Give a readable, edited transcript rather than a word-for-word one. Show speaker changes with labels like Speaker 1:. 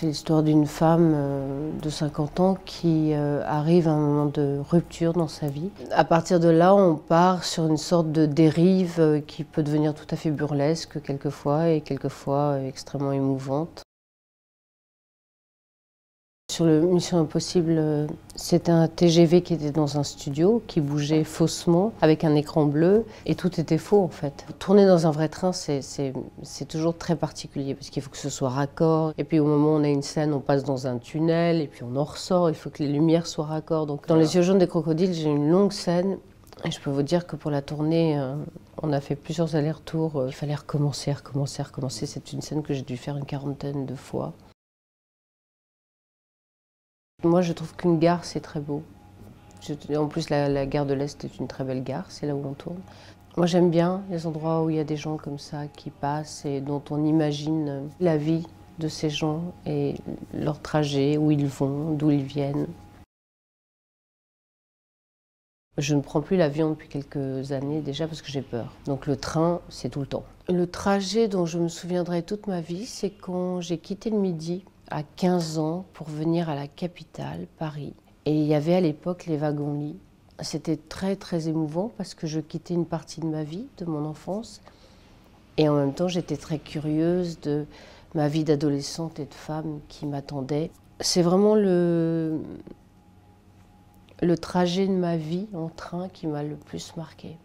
Speaker 1: C'est l'histoire d'une femme de 50 ans qui arrive à un moment de rupture dans sa vie. À partir de là, on part sur une sorte de dérive qui peut devenir tout à fait burlesque quelquefois et quelquefois extrêmement émouvante. Sur le Mission Impossible, c'était un TGV qui était dans un studio, qui bougeait faussement, avec un écran bleu, et tout était faux en fait. Tourner dans un vrai train, c'est toujours très particulier, parce qu'il faut que ce soit raccord, et puis au moment où on a une scène, on passe dans un tunnel, et puis on en ressort, il faut que les lumières soient raccord. Donc dans Les yeux jaunes des crocodiles, j'ai une longue scène, et je peux vous dire que pour la tournée, on a fait plusieurs allers-retours, il fallait recommencer, recommencer, recommencer. C'est une scène que j'ai dû faire une quarantaine de fois. Moi, je trouve qu'une gare, c'est très beau. En plus, la gare de l'Est est une très belle gare, c'est là où on tourne. Moi, j'aime bien les endroits où il y a des gens comme ça qui passent et dont on imagine la vie de ces gens et leur trajet, où ils vont, d'où ils viennent. Je ne prends plus l'avion depuis quelques années déjà parce que j'ai peur. Donc le train, c'est tout le temps. Le trajet dont je me souviendrai toute ma vie, c'est quand j'ai quitté le Midi à 15 ans pour venir à la capitale, Paris. Et il y avait à l'époque les wagons-lits. C'était très très émouvant parce que je quittais une partie de ma vie, de mon enfance. Et en même temps, j'étais très curieuse de ma vie d'adolescente et de femme qui m'attendait. C'est vraiment le trajet de ma vie en train qui m'a le plus marqué.